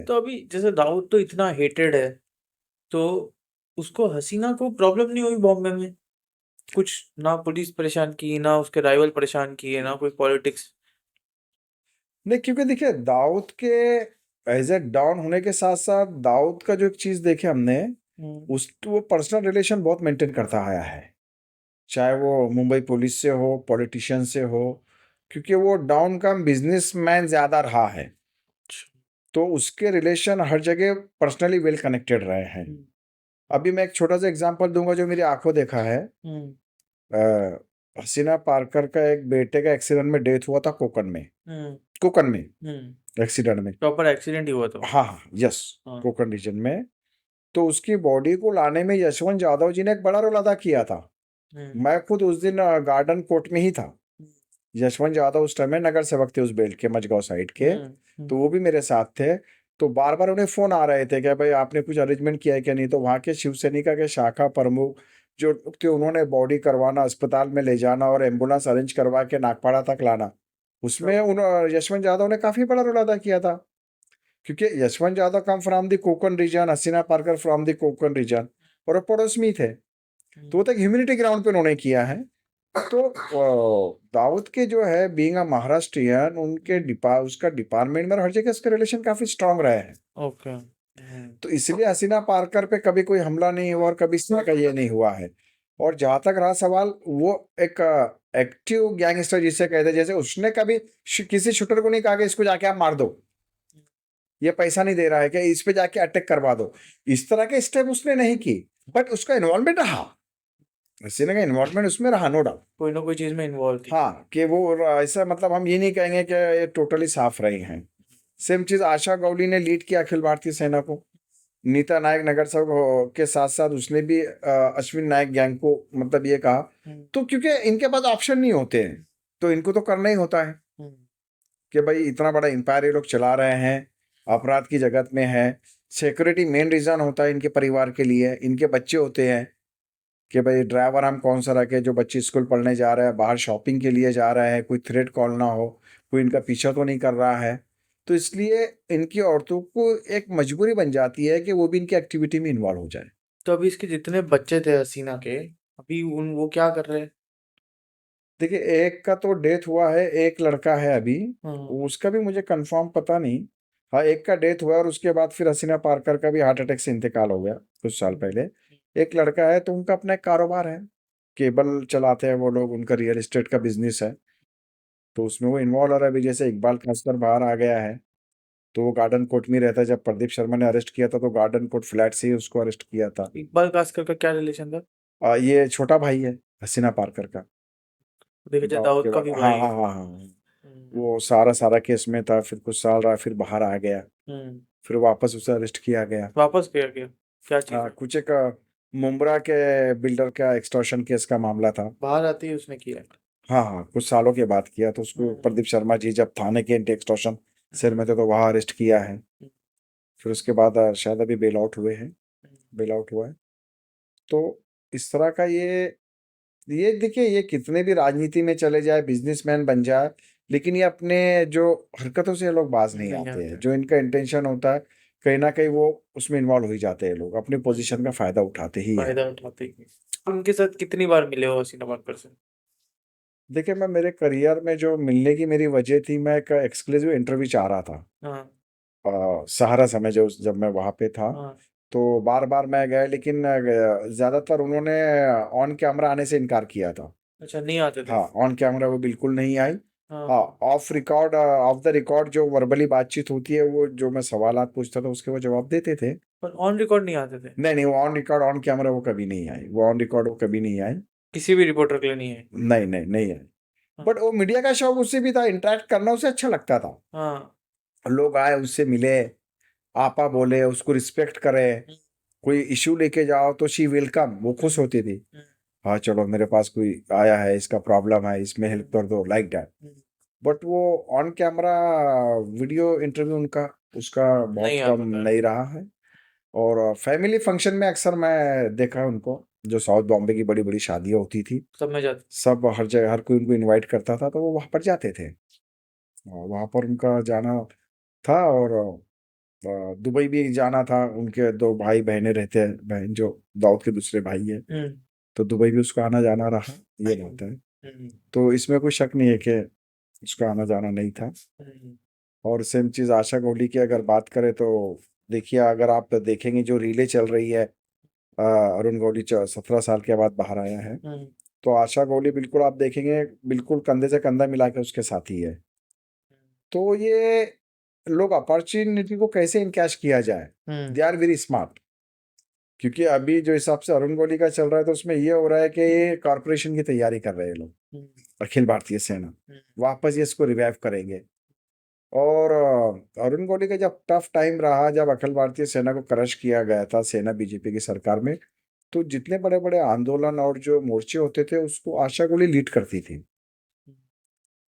तो अभी जैसे दाऊद तो इतना हेटेड है, तो उसको हसीना को प्रॉब्लम नहीं हुई बॉम्बे में? कुछ ना पुलिस परेशान की, ना उसके राइवल परेशान किए, ना कोई पॉलिटिक्स? नहीं, क्योंकि देखिए दाऊद के एज ए डॉन होने के साथ साथ दाऊद का जो एक चीज देखे हमने, उस वो पर्सनल रिलेशन बहुत मेंटेन करता आया है, चाहे वो मुंबई पुलिस से हो, पॉलिटिशियन से हो, क्योंकि वो डॉन का बिजनेसमैन ज्यादा रहा है, तो उसके रिलेशन हर जगह पर्सनली वेल कनेक्टेड रहे हैं। हम्म। अभी मैं एक छोटा सा एग्जांपल दूंगा जो मेरी आंखों देखा है। हम्म। अ, हसीना पारकर का एक बेटे का एक्सीडेंट में डेथ हुआ था कोकन में। हम्म। कोकन में हम्म। एक्सीडेंट में। प्रॉपर एक्सीडेंट ही हुआ था? हाँ हाँ, यस। हाँ। कोकन रीजन में। तो उसकी बॉडी को लाने में यशवंत यादव जी ने एक बड़ा रोल अदा किया था। हम्म। मैं खुद उस दिन गार्डन कोर्ट में ही था। यशवंत यादव उस टाइम में नगर सेवक थे उस बेल्ट के, मझगांव साइड के। हम्म। तो हम्म। वो भी मेरे साथ थे। तो बार बार उन्हें फोन आ रहे थे कि भाई आपने कुछ अरेंजमेंट किया है क्या नहीं। तो वहाँ के शिव सैनिका के शाखा प्रमुख जो थे, उन्होंने बॉडी करवाना, अस्पताल में ले जाना और एम्बुलेंस अरेंज करवा के नागपाड़ा तक लाना, उसमें तो उन यशवंत यादव ने काफी बड़ा रोल अदा किया था। क्योंकि Yashwant Yadav come from the Konkan region, Haseena Parkar from the Konkan region, और वो पड़ोस में ही थे। तो वो तो एक ह्यूमिनिटी ग्राउंड पे उन्होंने किया है। तो दाऊद के जो है बीइंग अ महाराष्ट्रियन, उनके उसका डिपार्टमेंट में और हर जगह उसके रिलेशन काफी स्ट्रांग रहे हैं। ओके। तो इसलिए हसीना पारकर पे कभी कोई हमला नहीं हुआ और कभी इस तरह का ये नहीं हुआ है। और जहां तक रहा सवाल, वो एक एक्टिव गैंगस्टर जिसे कहते हैं, जैसे उसने कभी किसी शूटर को नहीं कहा कि इसको जाके आप मार दो, ये पैसा नहीं दे रहा है क्या, इस पे जाके अटैक करवा दो, इस तरह के स्टेप उसने नहीं की। बट उसका इन्वॉल्वमेंट रहा, हसीना का इन्वॉल्वमेंट उसमें रहा, नो डाउट। कोई ना कोई चीज में इन्वॉल्व थी। हाँ, कि वो ऐसा मतलब हम ये नहीं कहेंगे कि ये टोटली साफ रही हैं। सेम चीज आशा गौली ने लीड किया अखिल भारतीय सेना को। नीता नायक नगर सेवक के साथ साथ उसने भी अश्विन नायक गैंग को मतलब ये कहा। हम्म। तो क्योंकि इनके पास ऑप्शन नहीं होते हैं, तो इनको तो करना ही होता है हम्म। कि भाई इतना बड़ा इंपायर ये लोग चला रहे हैं, अपराध की जगत में है। सिक्योरिटी मेन रीजन होता है इनके परिवार के लिए, इनके बच्चे होते हैं कि भाई ड्राइवर हम कौन सा रखे, जो बच्चे स्कूल पढ़ने जा रहे हैं, बाहर शॉपिंग के लिए जा रहे हैं, कोई थ्रेट कॉल ना हो, कोई इनका पीछा तो नहीं कर रहा है। तो इसलिए इनकी औरतों को एक मजबूरी बन जाती है कि वो भी इनकी एक्टिविटी में इन्वॉल्व हो जाए। तो अभी इसके जितने बच्चे थे हसीना के, अभी उन वो क्या कर रहे हैं? देखिए, एक का तो डेथ हुआ है, एक लड़का है अभी, हम्म। उसका भी मुझे कंफर्म पता नहीं। हाँ, एक का डेथ हुआ और उसके बाद फिर हसीना पारकर का भी हार्ट अटैक से इंतकाल हो गया कुछ साल पहले। एक लड़का है, तो उनका अपना एक कारोबार है, केबल चलाते हैं वो लोग, उनका रियल एस्टेट का बिजनेस है। तो उसमें वो इन्वॉल्व हो रहा है। अभी जैसे इकबाल खासकर बाहर आ गया है, तो वो गार्डन कोर्ट में ही रहता है। जब प्रदीप शर्मा ने अरेस्ट किया था तो गार्डन कोर्ट फ्लैट से ही उसको अरेस्ट किया था। इकबाल कास्कर का क्या रिलेशन था? ये छोटा भाई है हसीना पारकर का, देखा जाए दाऊद के दाऊद का बाद। भी हाँ भाई हाँ है। हाँ हाँ। हम्म। वो सारा सारा केस में था, फिर कुछ साल रहा, फिर बाहर आ गया। हम्म। फिर वापस उसे अरेस्ट किया गया। वापस गया क्या? क्या चीज है? कुछ एक मुंब्रा के बिल्डर का एक्सटॉर्शन केस का मामला था। बाहर आते ही उसने किया? हाँ हाँ, कुछ सालों के बाद किया। तो उसको हम्म। प्रदीप शर्मा जी जब थाने के एंटी एक्सटॉर्शन सेल में थे तो वहाँ अरेस्ट किया है। हम्म। फिर उसके बाद शायद अभी बेल आउट हुए हैं, बेल आउट हुआ है। तो इस तरह का ये देखिए, ये कितने भी राजनीति में चले जाए, बिजनेसमैन बन जाए, लेकिन ये अपने जो हरकतों से ये लोग बाज नहीं नहीं आते हैं। आता है। जो इनका इंटेंशन होता है, कहीं ना कहीं वो उसमें इन्वॉल्व हो ही जाते हैं। लोग अपनी पोजीशन का फायदा उठाते ही है। फायदा उठाते ही। उनके साथ कितनी बार मिले हो हसीना पारकर से? देखिए, मैं मेरे करियर में जो मिलने की मेरी वजह थी, मैं एक एक्सक्लूसिव इंटरव्यू चाह रहा था हाँ। सहारा समय जो जब मैं वहाँ पे था। हाँ। तो बार बार मैं गया, लेकिन ज्यादातर उन्होंने ऑन कैमरा आने से इनकार किया था। अच्छा, नहीं आते थे? हाँ, ऑन कैमरा वो बिल्कुल नहीं आई। हाँ। हाँ, of record, of the record जो वर्बली बातचीत होती है, वो जो मैं सवालात पूछता था उसके वो जवाब देते थे। पर ऑन रिकॉर्ड नहीं आते थे? नहीं नहीं, वो ऑन रिकॉर्ड ऑन कैमरा वो कभी नहीं आई, वो ऑन रिकॉर्ड वो कभी नहीं आई। किसी भी रिपोर्टर के लिए नहीं है? नहीं नहीं नहीं आई। हाँ। बट वो मीडिया का शौक उससे भी था, इंटरेक्ट करना उसे अच्छा लगता था। हाँ। लोग आए, उससे मिले, आपा बोले, उसको रिस्पेक्ट करे। हम्म। कोई इश्यू लेके जाओ तो शी वेलकम, वो खुश हम्म। होती थी। हम्म। हाँ चलो, मेरे पास कोई आया है, इसका प्रॉब्लम है, इसमें हेल्प हम्म। कर दो, लाइक दैट। हम्म। बट वो ऑन कैमरा वीडियो इंटरव्यू उनका, उसका बहुत नहीं आ कम पाता है। नहीं रहा है। और फैमिली फंक्शन में अक्सर मैं देखा है उनको, जो साउथ बॉम्बे की बड़ी बड़ी शादियां होती थी, सब में जाते? सब हर जगह हर कोई उनको इनवाइट करता था, तो वो वहां पर जाते थे। और वहां पर उनका जाना था। और दुबई भी जाना था, उनके 2 भाई बहनें रहते हैं, बहन जो दाऊद के दूसरे भाई है, हम्म तो दुबई भी उसका आना जाना रहा, ये बात है। हम्म तो इसमें कोई शक नहीं है कि उसका आना जाना नहीं था। हम्म और सेम चीज़ आशा कोहली की अगर बात करें तो देखिए, अगर आप देखेंगे जो रीलें चल रही है, अरुण कोहली 17 साल के बाद बाहर आया है, हम्म तो आशा कोहली बिल्कुल आप देखेंगे बिल्कुल कंधे से कंधा मिला के उसके साथ ही है। तो ये लोग अपॉर्चुनिटी को कैसे इनकैश किया जाए, दे आर वेरी स्मार्ट। क्योंकि अभी जो हिसाब से अरुण कोहली का चल रहा है, तो उसमें ये हो रहा है कि ये कॉर्पोरेशन की तैयारी कर रहे हैं लोग, अखिल भारतीय सेना वापस ये इसको रिवाइव करेंगे। और अरुण कोहली का जब टफ टाइम रहा, जब अखिल भारतीय सेना को क्रश किया गया था सेना बीजेपी की सरकार में, तो जितने बड़े बड़े आंदोलन और जो मोर्चे होते थे उसको आशा कोहली लीड करती थी।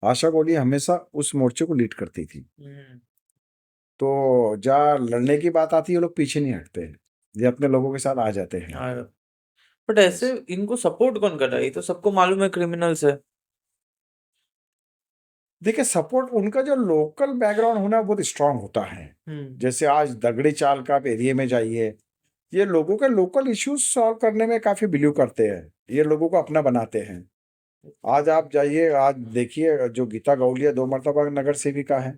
आशा कोहली हमेशा उस मोर्चे को लीड करती थी। तो जहाँ लड़ने की बात आती है, लोग पीछे नहीं हटते हैं, ये अपने लोगों के साथ आ जाते हैं। बट ऐसे इनको सपोर्ट कौन कर रहा है? ये तो सबको मालूम है क्रिमिनल्स है। देखिए, सपोर्ट उनका जो लोकल बैकग्राउंड होना बहुत स्ट्रांग होता है। जैसे आज दगड़ी चाल का आप एरिया में जाइए, ये लोगों के लोकल इश्यूज सॉल्व करने में काफी बिलीव करते हैं, ये लोगों को अपना बनाते हैं। आज आप जाइए, आज देखिए जो गीता गौलिया 2 मरतबा नगर सेविका है,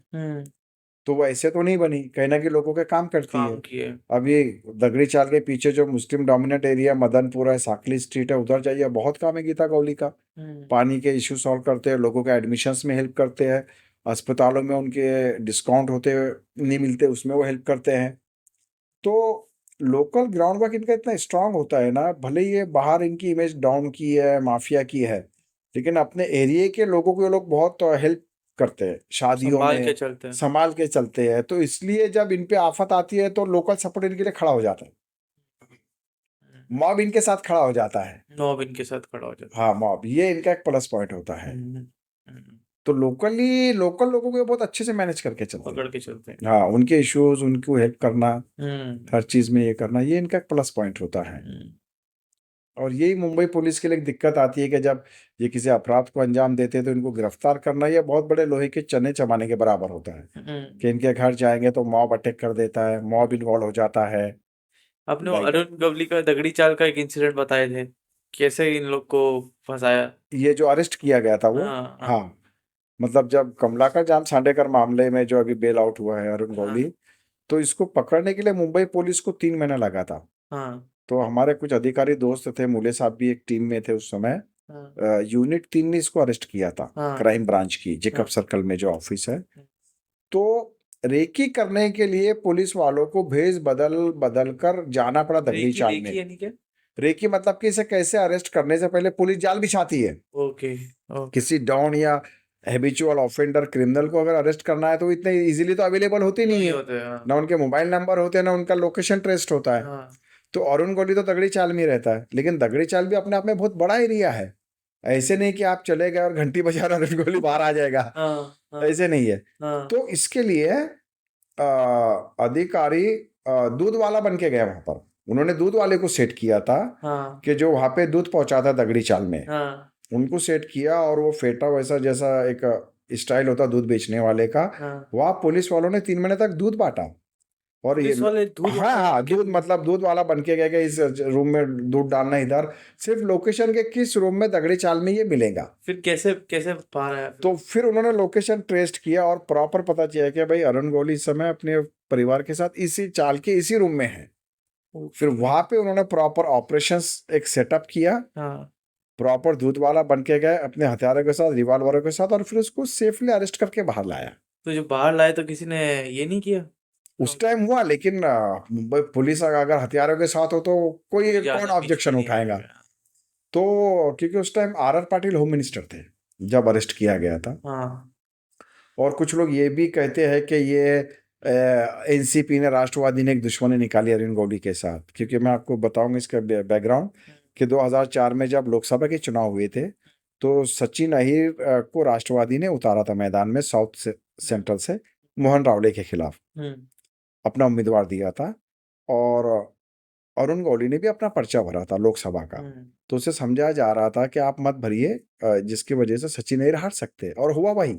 तो वो ऐसे तो नहीं बनी, कहीं ना कहीं लोगों के काम करती है। काम किए। अब ये दगड़ी चाल के पीछे जो मुस्लिम डोमिनेट एरिया मदनपुर है, साकली स्ट्रीट है, उधर जाइए, बहुत काम है गीता गौली का। पानी के इश्यू सॉल्व करते हैं, लोगों के एडमिशन्स में हेल्प करते हैं, अस्पतालों में उनके डिस्काउंट होते नहीं मिलते उसमें वो हेल्प करते हैं। तो लोकल ग्राउंड वर्क इनका इतना स्ट्रांग होता है ना, भले ये बाहर इनकी इमेज डाउन की है, माफिया की है, लेकिन अपने एरिया के लोगों को ये लोग बहुत हेल्प करते हैं, शादियों संभाल के में चलते हैं। संभाल के चलते हैं। तो इसलिए जब इन पे आफत आती है तो लोकल सपोर्ट इनके लिए खड़ा हो जाता है, मॉब इनके साथ खड़ा हो जाता है। नॉब इनके साथ खड़ा हो जाता हाँ, मॉब ये इनका एक प्लस पॉइंट होता है। है। तो लोकल लोगों को ये बहुत अच्छे से मैनेज करके चलते पकड़ हैं। के चलते हैं। हाँ, उनके इश्यूज, उनको हेल्प करना, हम्म हर चीज में ये करना, ये इनका एक प्लस पॉइंट होता है। और यही मुंबई पुलिस के लिए एक दिक्कत आती है कि जब ये किसी अपराध को अंजाम देते हैं तो इनको गिरफ्तार करना ये बहुत बड़े लोहे के चने चबाने के बराबर होता है। कि इनके घर जाएंगे तो मॉब अटैक कर देता है, मॉब इन्वॉल्व हो जाता है। आपने वो लाइक अरुण गवली का दगड़ी चाल का एक इंसिडेंट बताए थे, कैसे इन लोग को फंसाया। ये जो अरेस्ट किया गया था वो, हाँ हाँ हाँ, मतलब जब कमलाकर जाम सांडेकर मामले में जो अभी बेल आउट हुआ है अरुण हाँ गौली, तो इसको पकड़ने के लिए मुंबई पुलिस को 3 महीना लगा था। हाँ तो हमारे कुछ अधिकारी दोस्त थे, मुले साहब भी एक टीम में थे उस समय, हाँ यूनिट 3 ने इसको अरेस्ट किया था, हाँ क्राइम ब्रांच की जेकब हाँ सर्कल में जो ऑफिस है। तो रेकी करने के लिए पुलिस वालों को भेष बदल बदल कर जाना पड़ा दगड़ी रेकी चाल रेकी में। यानी क्या? रेकी मतलब कि इसे कैसे अरेस्ट करने से पहले पुलिस जाल बिछाती है। Okay okay. किसी डॉन या हैबिचुअल ऑफेंडर क्रिमिनल को अगर अरेस्ट करना है तो इतने इजीली तो अवेलेबल होते नहीं नहीं है, होते। हाँ ना उनके मोबाइल नंबर होते हैं, ना उनका लोकेशन ट्रेस्ड होता है। हाँ तो अरुण गौली तो दगड़ी चाल में ही रहता है, लेकिन दगड़ी चाल भी अपने आप में बहुत बड़ा एरिया है। ऐसे नहीं कि आप चले गए और घंटी बजा और अरुण गौली बाहर आ जाएगा, हाँ हाँ ऐसे नहीं है। हाँ तो इसके लिए अधिकारी दूध वाला बन के गए वहां पर, उन्होंने दूध वाले को सेट किया था हाँ कि जो वहां पे दूध पहुंचाता दगड़ी चाल में, हाँ उनको सेट किया। और वो फेटा वैसा जैसा एक स्टाइल होता दूध बेचने वाले का, हाँ। वहाँ पुलिस वालों ने 3 महीने तक दूध बांटा। और ये पुलिस वाले दूध हाँ वाला हाँ, बन के? दूध मतलब दूध वाला बन के गए कि इस रूम में दूध डालना, इधर सिर्फ लोकेशन के किस रूम में दगड़ी चाल में ये मिलेगा। फिर कैसे कैसे बाहर आया? तो फिर उन्होंने लोकेशन ट्रेस्ट किया और प्रॉपर पता चला कि भाई अरुण गौली इस समय अपने परिवार के साथ इसी चाल के इसी रूम में है। फिर वहां पे उन्होंने प्रॉपर ऑपरेशंस एक सेटअप किया, हाँ। प्रॉपर दूध वाला बन के गए अपने हथियारों के साथ, रिवॉल्वरों के साथ, और फिर उसको सेफली अरेस्ट करके बाहर लाया। तो जो बाहर लाए तो किसी ने ये नहीं किया? उस टाइम हुआ, लेकिन मुंबई पुलिस अगर हथियारों के साथ हो तो कोई कौन ज्यादा पीछे ऑब्जेक्शन नहीं उठाएगा। आएगा। तो क्योंकि उस time R Patil home minister थे जब अरेस्ट किया गया था। हाँ और कुछ लोग ये भी कहते हैं कि ये एनसीपी ने, राष्ट्रवादी ने एक दुश्मनी निकाली अरुण गौली के साथ, क्योंकि मैं आपको बताऊंगा इसका बैकग्राउंड कि 2004 में जब लोकसभा के चुनाव हुए थे तो सचिन अहिर को राष्ट्रवादी ने उतारा था मैदान में, साउथ से सेंट्रल से मोहन रावले के खिलाफ अपना उम्मीदवार दिया था। और अरुण गौली ने भी अपना पर्चा भरा था लोकसभा का। तो उसे समझाया जा रहा था कि आप मत भरिए, जिसकी वजह से सचिन अहिर हार सकते हैं। और हुआ वही,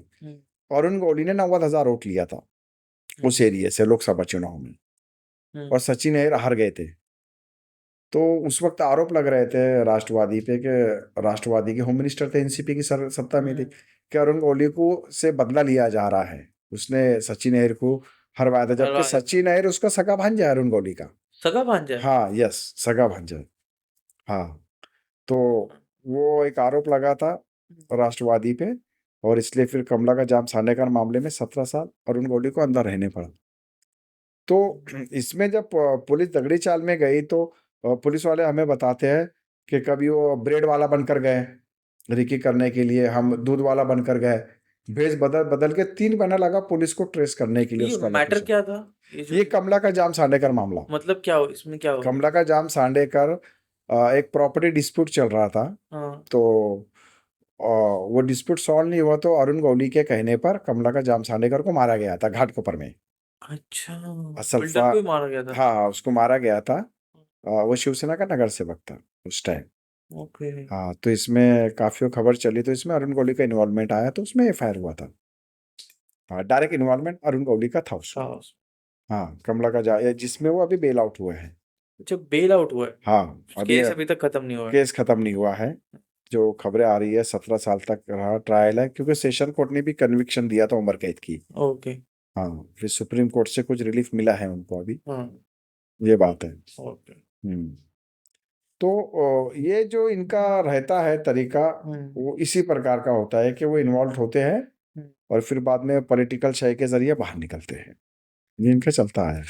अरुण गौली ने 90,000 वोट लिया था उस एरिया से लोकसभा चुनाव में, और सचिन अय्यर हार गए थे। तो उस वक्त आरोप लग रहे थे राष्ट्रवादी पे कि राष्ट्रवादी के होम मिनिस्टर थे, एनसीपी की सत्ता में थी, कि अरुण गोली को से बदला लिया जा रहा है, उसने सचिन अय्यर को हरवाया था, जबकि हरवाया था। सचिन अय्यर उसका सगा भांजा है अरुण गोली का। सगा भांजा है? हाँ, यस, सगा भांजा। हाँ, तो वो एक आरोप लगा था राष्ट्रवादी पे, और इसलिए फिर कमला का जाम सानेकर मामले में 17 साल अरुण गोली को अंदर रहने पड़ा। तो इसमें जब पुलिस दगड़ी चाल में गई, तो पुलिस वाले हमें बताते हैं कि कभी वो ब्रेड वाला बनकर गए रिकी करने के लिए, हम दूध वाला बनकर गए, भेष बदल बदल के 3 महीना लगा पुलिस को ट्रेस करने के लिए ये उसका मैटर लोकेशन। क्या था? ये जो ये कमला का जाम सांडेकर मामला। मतलब क्या हो, इसमें क्या हुआ? कमला का जाम सांडेकर, एक प्रॉपर्टी डिस्प्यूट चल रहा था, हाँ। तो वो डिस्प्यूट सॉल्व नहीं हुआ, तो अरुण गौली के कहने पर कमला का जाम सांडेकर को मारा गया था घाटकोपर में। अच्छा, असल्फा, बिल्डर को ही मारा गया था? हाँ, उसको मारा गया था। वो शिवसेना का नगर सेवक था उस टाइम। ओके। हाँ, तो इसमें काफी खबर चली, तो इसमें अरुण गौली का इन्वॉल्वमेंट आया, तो उसमें एफआईआर हुआ था। हाँ, डायरेक्ट इन्वॉल्वमेंट अरुण गौली का था उसमें। हाँ। हाँ, कमला का जिसमें वो अभी बेल आउट हुए हैं। अच्छा, बेल आउट हुआ है? हाँ, अभी केस अभी तक खत्म नहीं हुआ है? केस खत्म नहीं हुआ है। जो खबरें आ रही है 17 साल तक रहा ट्रायल है, क्योंकि सेशन कोर्ट ने भी कन्विक्शन दिया था उम्र कैद की। ओके। हाँ, फिर सुप्रीम कोर्ट से कुछ रिलीफ मिला है उनको अभी, हाँ। ये बात है। ओके। तो ये जो इनका रहता है तरीका, वो इसी प्रकार का होता है कि वो इन्वॉल्व होते हैं और फिर बाद में पॉलिटिकल शय के जरिए बाहर निकलते हैं। ये इनका चलता है।